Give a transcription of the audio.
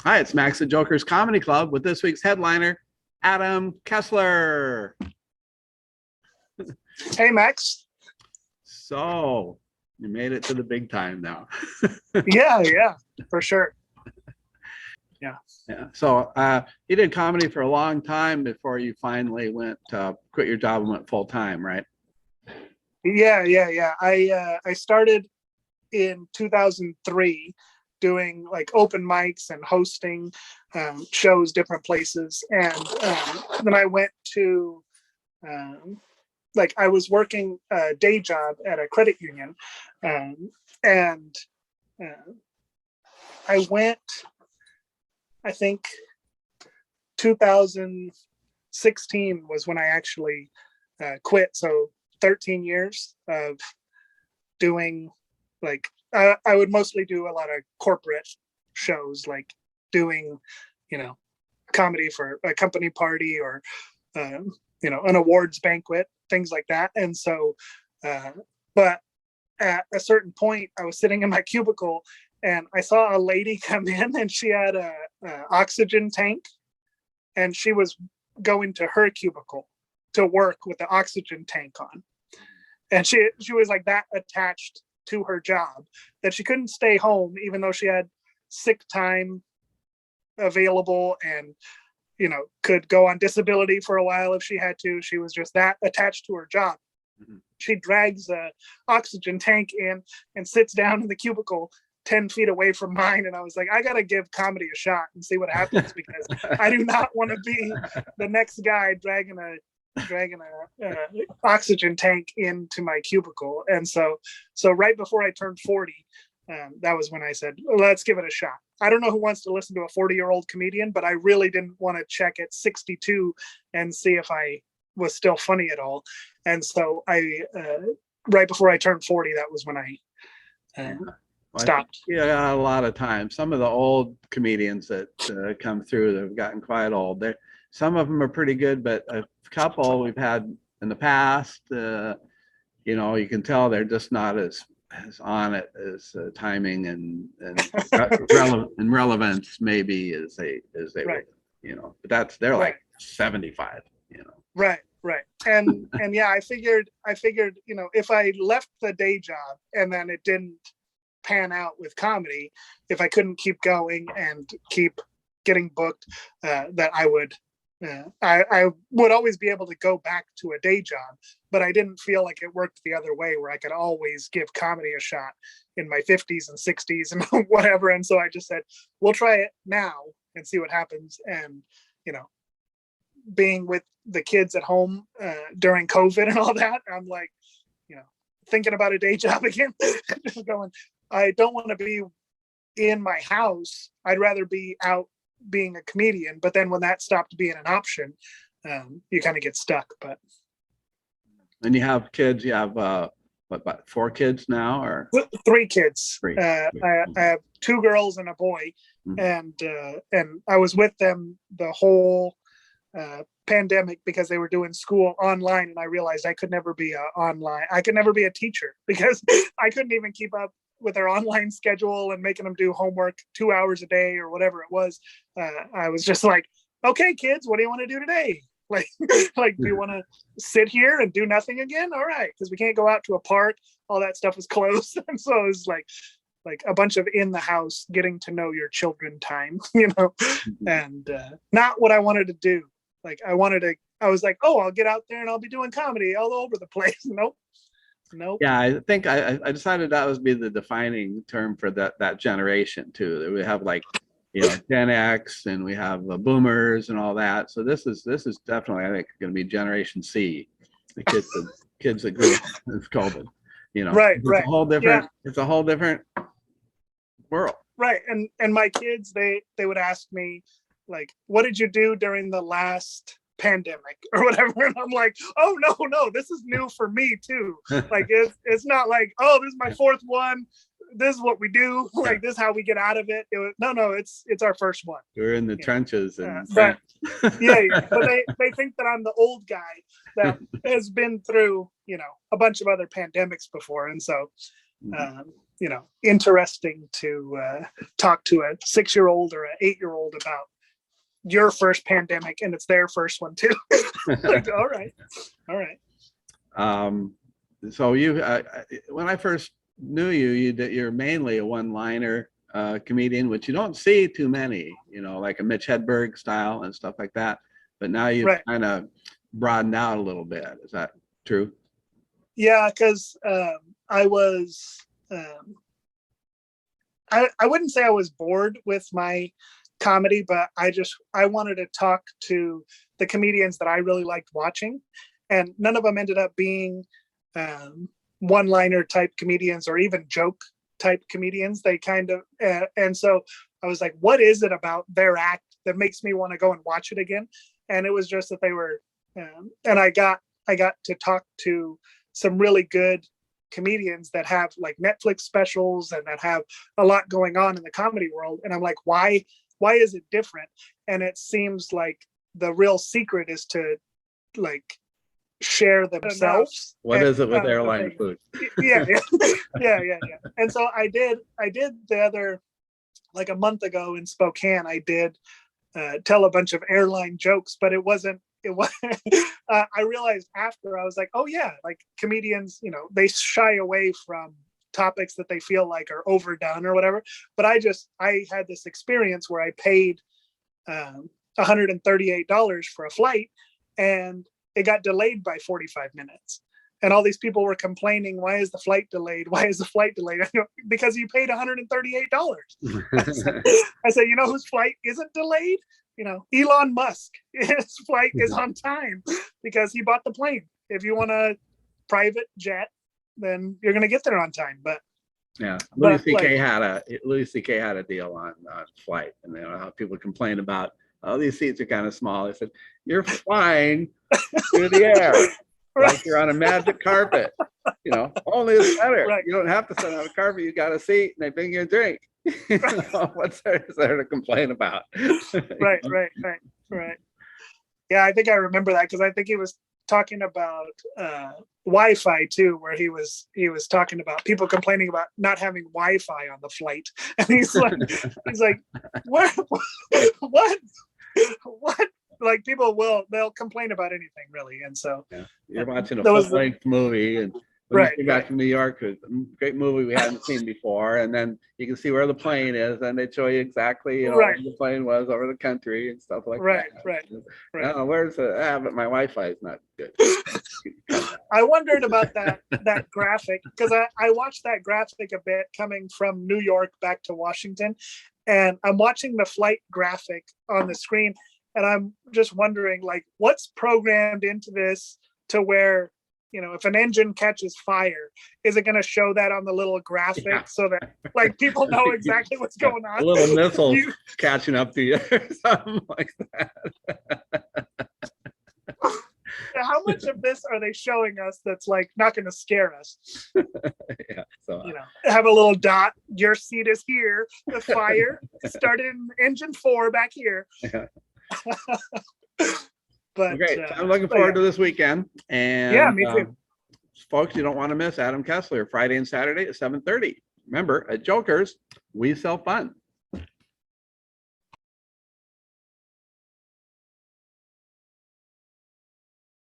Hi, it's Max the Joker's Comedy Club with this week's headliner, Adam Kessler. Hey, Max. So you made it to the big time now. Yeah, for sure. Yeah. Yeah. So you did comedy for a long time before you finally went quit your job and went full time, right? Yeah. I started in 2003 doing like open mics and hosting shows different places, and then I went to like I was working a day job at a credit union, and uh, I went. I think 2016 was when I actually quit. So 13 years of doing like I would mostly do a lot of corporate shows, like doing, you know, comedy for a company party or an awards banquet, things like that. And so, but at a certain point, I was sitting in my cubicle and I saw a lady come in, and she had a oxygen tank, and she was going to her cubicle to work with the oxygen tank on. And she was like that attached to her job that she couldn't stay home, even though she had sick time available and could go on disability for a while if she had to. She was just that attached to her job. Mm-hmm. She drags a oxygen tank in and sits down in the cubicle 10 feet away from mine. And I was like, I got to give comedy a shot and see what happens, because I do not want to be the next guy dragging a oxygen tank into my cubicle. And so right before I turned 40, that was when I said, let's give it a shot. I don't know who wants to listen to a 40-year-old comedian, but I really didn't want to check at 62 and see if I was still funny at all. And so I, right before I turned 40, that was when I stopped. Yeah, a lot of times. Some of the old comedians that come through that have gotten quite old, some of them are pretty good, but a couple we've had in the past, you can tell they're just not as on it as timing and relevance maybe as they right. would, but they're right. Like 75, Right. And yeah, I figured, if I left the day job and then it didn't pan out with comedy, if I couldn't keep going and keep getting booked, that I would always be able to go back to a day job. But I didn't feel like it worked the other way, where I could always give comedy a shot in my 50s and 60s and whatever. And so I just said, we'll try it now and see what happens. And, being with the kids at home during COVID and all that, I'm like, thinking about a day job again. Just going, I don't want to be in my house. I'd rather be out being a comedian. But then when that stopped being an option, you kind of get stuck. But and you have kids. You have what, 4 kids now, or 3 kids? Three. I have 2 girls and a boy, mm-hmm. and I was with them the whole pandemic because they were doing school online, and I realized I could never be a teacher, because I couldn't even keep up with their online schedule and making them do homework 2 hours a day or whatever it was. I was just like, okay, kids, what do you want to do today? Like, do you want to sit here and do nothing again? All right, because we can't go out to a park. All that stuff is closed. And so it was like a bunch of in the house, getting to know your children time, and not what I wanted to do. Like I was like, oh, I'll get out there and I'll be doing comedy all over the place. Nope. Yeah, I think I decided that would be the defining term for that generation too. That we have like, Gen X, and we have boomers and all that. So this is definitely, I think, going to be Generation C, the kids that grew up with COVID. Right. It's a whole different. Yeah. It's a whole different world. Right, and my kids, they would ask me, like, what did you do during the last pandemic or whatever? And I'm like, oh, no, this is new for me too. Like, it's not like, oh, this is my 4th one. This is what we do. Like, this is how we get out of it. No, it's our first one. We're in the trenches. And but yeah. But they think that I'm the old guy that has been through, a bunch of other pandemics before. And so, interesting to talk to a 6-year-old or an 8-year-old about your first pandemic, and it's their first one too. Like, all right. So you, when I first knew you, you're mainly a one-liner comedian, which you don't see too many, like a Mitch Hedberg style and stuff like that. But now you've kind of broadened out a little bit. Is that true? Yeah, because I was, I wouldn't say I was bored with my comedy, but I wanted to talk to the comedians that I really liked watching, and none of them ended up being one-liner type comedians or even joke type comedians. They kind of, and so I was like, what is it about their act that makes me want to go and watch it again? And it was just that they were, and I got to talk to some really good comedians that have like Netflix specials and that have a lot going on in the comedy world. And I'm like, why is it different? And it seems like the real secret is to like share themselves. What is it with airline food? Yeah. And so I did the other, like a month ago in Spokane, I did tell a bunch of airline jokes, but it was I realized after, I was like, oh yeah, like comedians, they shy away from topics that they feel like are overdone or whatever. But I had this experience where I paid $138 for a flight, and it got delayed by 45 minutes. And all these people were complaining, why is the flight delayed? Why is the flight delayed? Because you paid $138. I said, whose flight isn't delayed? Elon Musk, his flight is on time because he bought the plane. If you want a private jet, then you're going to get there on time. But yeah, Louis C.K. had a deal on flight, and how people complain about, oh, these seats are kind of small. I said, you're flying through the air. Right. Like you're on a magic carpet, only is better. Right. You don't have to sit on a carpet. You got a seat and they bring you a drink. What's there to complain about? Right. Yeah, I think I remember that because I think he was talking about Wi-Fi too, where he was talking about people complaining about not having Wi-Fi on the flight, and he's like, what? Like they'll complain about anything really. And so you're watching a full-length movie, and when you came back to New York, a great movie we hadn't seen before, and then you can see where the plane is, and they show you exactly where the plane was over the country and stuff like that. Right. Oh, where's but my Wi-Fi is not good. I wondered about that graphic because I watched that graphic a bit coming from New York back to Washington, and I'm watching the flight graphic on the screen. And I'm just wondering, like, what's programmed into this to where, if an engine catches fire, is it going to show that on the little graphic so that, like, people know exactly what's going on? A little missile catching up to you or something like that. How much of this are they showing us that's, like, not going to scare us? Have a little dot. Your seat is here. The fire started in engine 4 back here. Yeah. But great. I'm looking forward to this weekend. And yeah, me too. Folks, you don't want to miss Adam Kessler Friday and Saturday at 7:30. Remember, at Jokers, we sell fun.